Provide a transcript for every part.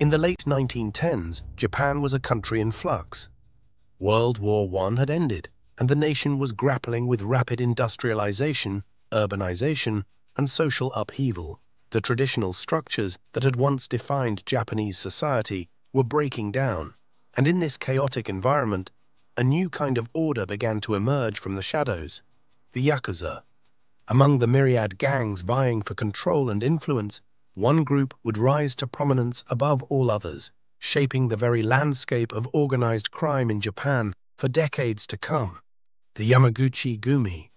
In the late 1910s, Japan was a country in flux. World War I had ended, and the nation was grappling with rapid industrialization, urbanization, and social upheaval. The traditional structures that had once defined Japanese society were breaking down, and in this chaotic environment, a new kind of order began to emerge from the shadows: the Yakuza. Among the myriad gangs vying for control and influence, one group would rise to prominence above all others, shaping the very landscape of organized crime in Japan for decades to come: the Yamaguchi-gumi.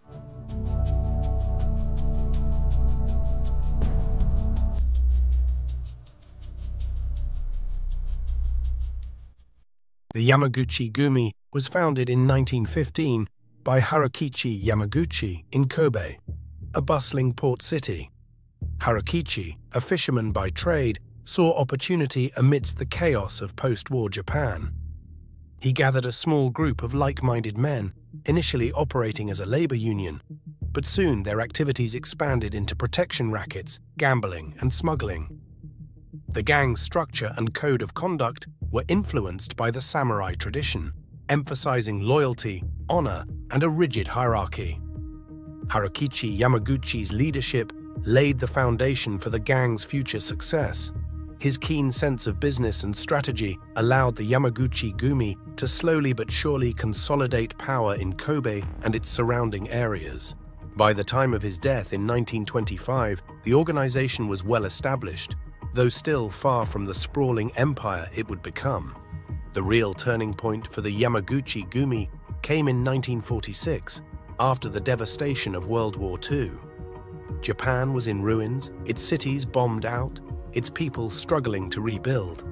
The Yamaguchi-gumi was founded in 1915 by Harukichi Yamaguchi in Kobe, a bustling port city. Harukichi, a fisherman by trade, saw opportunity amidst the chaos of post-war Japan. He gathered a small group of like-minded men, initially operating as a labor union, but soon their activities expanded into protection rackets, gambling, and smuggling. The gang's structure and code of conduct were influenced by the samurai tradition, emphasizing loyalty, honor, and a rigid hierarchy. Harukichi Yamaguchi's leadership laid the foundation for the gang's future success. His keen sense of business and strategy allowed the Yamaguchi-gumi to slowly but surely consolidate power in Kobe and its surrounding areas. By the time of his death in 1925, the organization was well established, though still far from the sprawling empire it would become. The real turning point for the Yamaguchi-gumi came in 1946, after the devastation of World War II. Japan was in ruins, its cities bombed out, its people struggling to rebuild.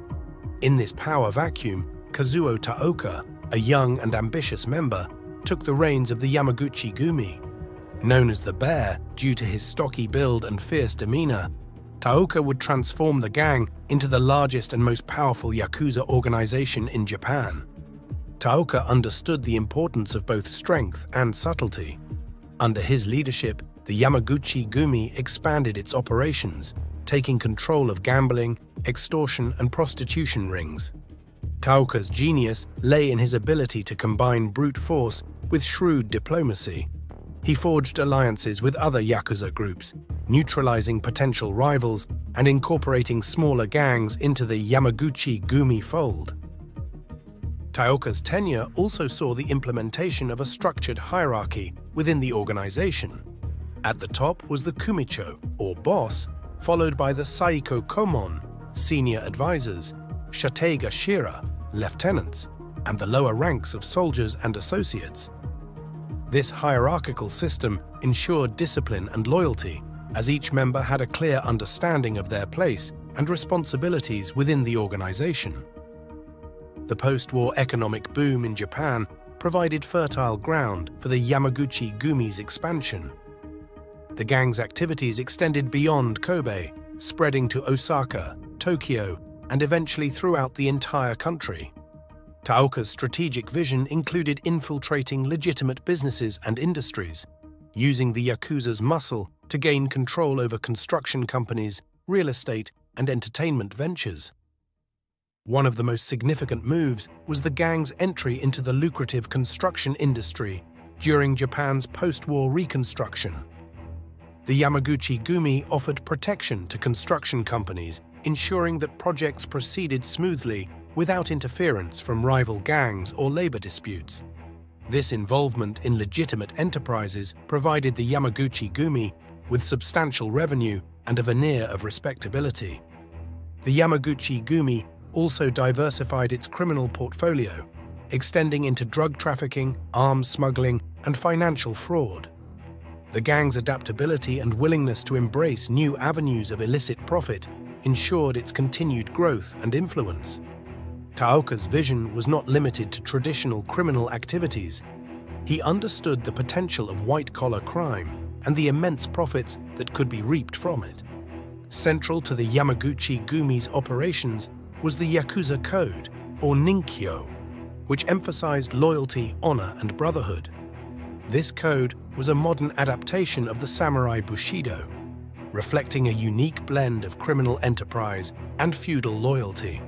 In this power vacuum, Kazuo Taoka, a young and ambitious member, took the reins of the Yamaguchi-gumi. Known as the Bear due to his stocky build and fierce demeanor, Taoka would transform the gang into the largest and most powerful Yakuza organization in Japan. Taoka understood the importance of both strength and subtlety. Under his leadership, the Yamaguchi-gumi expanded its operations, taking control of gambling, extortion, and prostitution rings. Taoka's genius lay in his ability to combine brute force with shrewd diplomacy. He forged alliances with other Yakuza groups, neutralizing potential rivals and incorporating smaller gangs into the Yamaguchi-gumi fold. Taoka's tenure also saw the implementation of a structured hierarchy within the organization. At the top was the kumicho, or boss, followed by the saiko komon, senior advisors, shateiga shira, lieutenants, and the lower ranks of soldiers and associates. This hierarchical system ensured discipline and loyalty, as each member had a clear understanding of their place and responsibilities within the organization. The post-war economic boom in Japan provided fertile ground for the Yamaguchi-gumi's expansion. The gang's activities extended beyond Kobe, spreading to Osaka, Tokyo, and eventually throughout the entire country. Taoka's strategic vision included infiltrating legitimate businesses and industries, using the Yakuza's muscle to gain control over construction companies, real estate, and entertainment ventures. One of the most significant moves was the gang's entry into the lucrative construction industry during Japan's post-war reconstruction. The Yamaguchi-gumi offered protection to construction companies, ensuring that projects proceeded smoothly without interference from rival gangs or labor disputes. This involvement in legitimate enterprises provided the Yamaguchi-gumi with substantial revenue and a veneer of respectability. The Yamaguchi-gumi also diversified its criminal portfolio, extending into drug trafficking, arms smuggling, and financial fraud. The gang's adaptability and willingness to embrace new avenues of illicit profit ensured its continued growth and influence. Taoka's vision was not limited to traditional criminal activities. He understood the potential of white-collar crime and the immense profits that could be reaped from it. Central to the Yamaguchi-gumi's operations was the Yakuza Code, or Ninkyo, which emphasized loyalty, honor, and brotherhood. This code was a modern adaptation of the samurai bushido. reflecting a unique blend of criminal enterprise and feudal loyalty.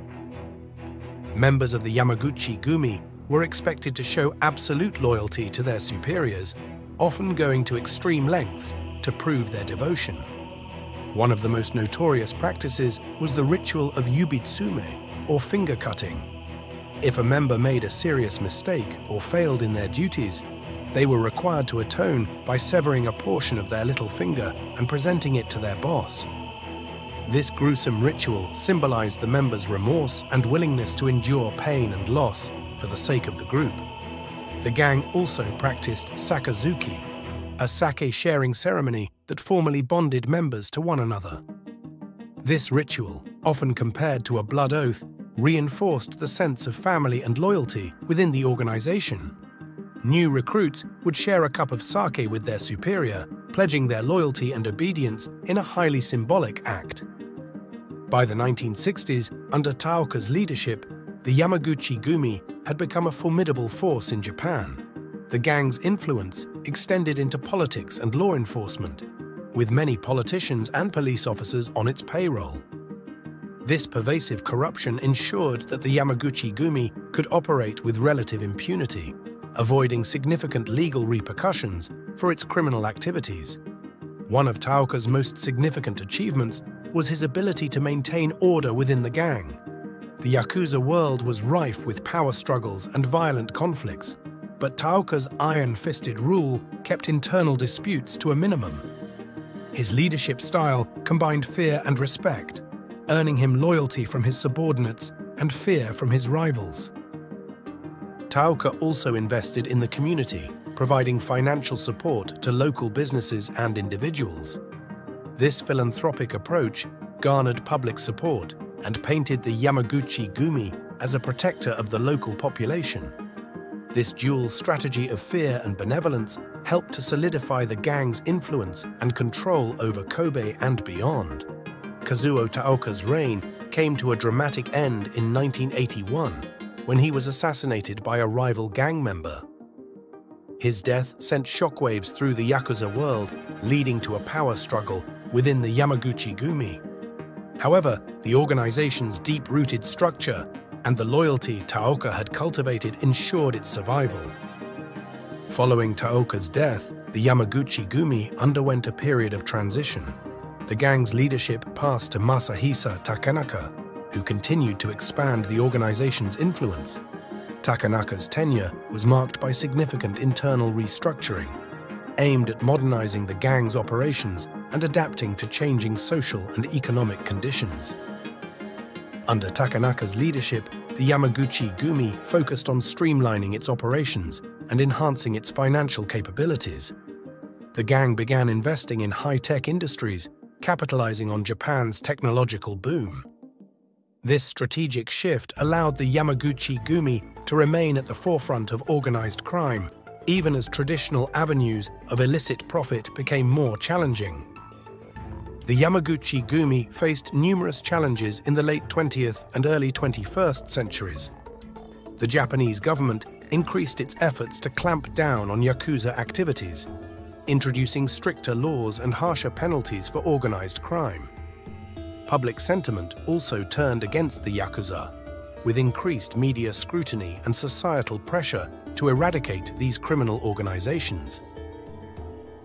Members of the Yamaguchi-gumi were expected to show absolute loyalty to their superiors, often going to extreme lengths to prove their devotion. One of the most notorious practices was the ritual of yubitsume, or finger cutting. If a member made a serious mistake or failed in their duties, they were required to atone by severing a portion of their little finger and presenting it to their boss. This gruesome ritual symbolized the members' remorse and willingness to endure pain and loss for the sake of the group. The gang also practiced sakazuki, a sake-sharing ceremony that formally bonded members to one another. This ritual, often compared to a blood oath, reinforced the sense of family and loyalty within the organization. New recruits would share a cup of sake with their superior, pledging their loyalty and obedience in a highly symbolic act. By the 1960s, under Taoka's leadership, the Yamaguchi-gumi had become a formidable force in Japan. The gang's influence extended into politics and law enforcement, with many politicians and police officers on its payroll. This pervasive corruption ensured that the Yamaguchi-gumi could operate with relative impunity, avoiding significant legal repercussions for its criminal activities. One of Taoka's most significant achievements was his ability to maintain order within the gang. The Yakuza world was rife with power struggles and violent conflicts, but Taoka's iron-fisted rule kept internal disputes to a minimum. His leadership style combined fear and respect, earning him loyalty from his subordinates and fear from his rivals. Taoka also invested in the community, providing financial support to local businesses and individuals. This philanthropic approach garnered public support and painted the Yamaguchi-gumi as a protector of the local population. This dual strategy of fear and benevolence helped to solidify the gang's influence and control over Kobe and beyond. Kazuo Taoka's reign came to a dramatic end in 1981 when he was assassinated by a rival gang member. His death sent shockwaves through the Yakuza world, leading to a power struggle within the Yamaguchi-gumi. However, the organization's deep-rooted structure and the loyalty Taoka had cultivated ensured its survival. Following Taoka's death, the Yamaguchi-gumi underwent a period of transition. The gang's leadership passed to Masahisa Takanaka, who continued to expand the organization's influence. Takanaka's tenure was marked by significant internal restructuring, aimed at modernizing the gang's operations and adapting to changing social and economic conditions. Under Takanaka's leadership, the Yamaguchi-gumi focused on streamlining its operations and enhancing its financial capabilities. The gang began investing in high-tech industries, capitalizing on Japan's technological boom. This strategic shift allowed the Yamaguchi-gumi to remain at the forefront of organized crime, even as traditional avenues of illicit profit became more challenging. The Yamaguchi-gumi faced numerous challenges in the late 20th and early 21st centuries. The Japanese government increased its efforts to clamp down on Yakuza activities, introducing stricter laws and harsher penalties for organized crime. Public sentiment also turned against the Yakuza, with increased media scrutiny and societal pressure to eradicate these criminal organizations.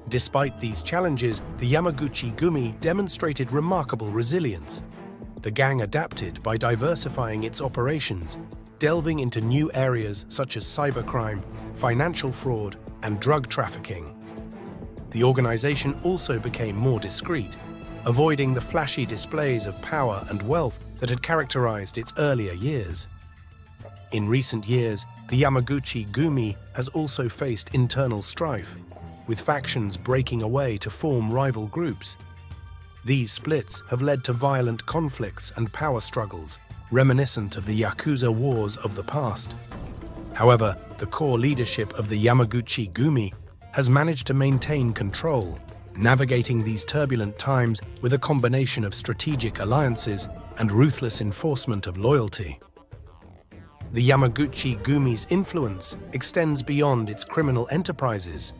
Despite these challenges, the Yamaguchi-gumi demonstrated remarkable resilience. The gang adapted by diversifying its operations, delving into new areas such as cybercrime, financial fraud, and drug trafficking. The organization also became more discreet, avoiding the flashy displays of power and wealth that had characterized its earlier years. In recent years, the Yamaguchi-gumi has also faced internal strife, with factions breaking away to form rival groups. These splits have led to violent conflicts and power struggles, reminiscent of the Yakuza wars of the past. However, the core leadership of the Yamaguchi-gumi has managed to maintain control, navigating these turbulent times with a combination of strategic alliances and ruthless enforcement of loyalty. The Yamaguchi-gumi's influence extends beyond its criminal enterprises.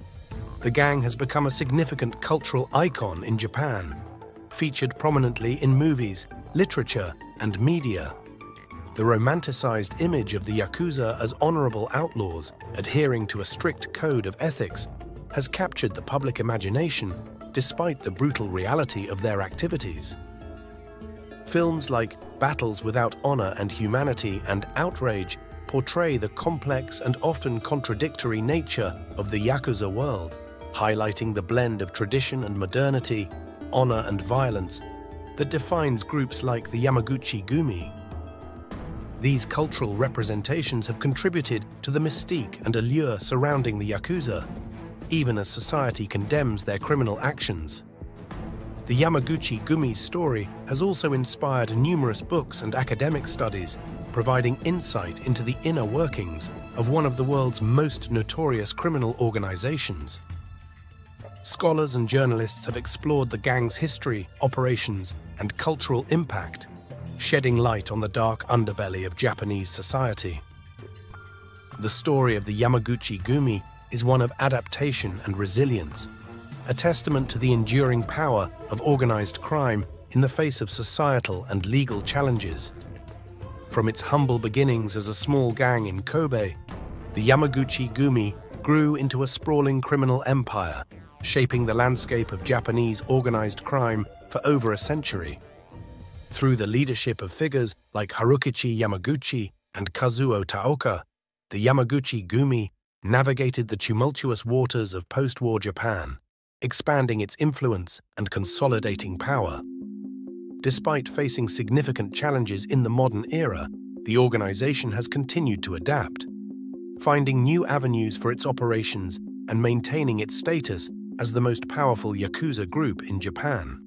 The gang has become a significant cultural icon in Japan, featured prominently in movies, literature, and media. The romanticized image of the Yakuza as honorable outlaws adhering to a strict code of ethics has captured the public imagination despite the brutal reality of their activities. Films like Battles Without Honor and Humanity and Outrage portray the complex and often contradictory nature of the Yakuza world, highlighting the blend of tradition and modernity, honor and violence that defines groups like the Yamaguchi-gumi. These cultural representations have contributed to the mystique and allure surrounding the Yakuza, even as society condemns their criminal actions. The Yamaguchi-gumi's story has also inspired numerous books and academic studies, providing insight into the inner workings of one of the world's most notorious criminal organizations. Scholars and journalists have explored the gang's history, operations, and cultural impact, shedding light on the dark underbelly of Japanese society. The story of the Yamaguchi-gumi is one of adaptation and resilience, a testament to the enduring power of organized crime in the face of societal and legal challenges. From its humble beginnings as a small gang in Kobe, the Yamaguchi-gumi grew into a sprawling criminal empire, shaping the landscape of Japanese organized crime for over a century. Through the leadership of figures like Harukichi Yamaguchi and Kazuo Taoka, the Yamaguchi-gumi navigated the tumultuous waters of post-war Japan, expanding its influence and consolidating power. Despite facing significant challenges in the modern era, the organization has continued to adapt, finding new avenues for its operations and maintaining its status as the most powerful Yakuza group in Japan.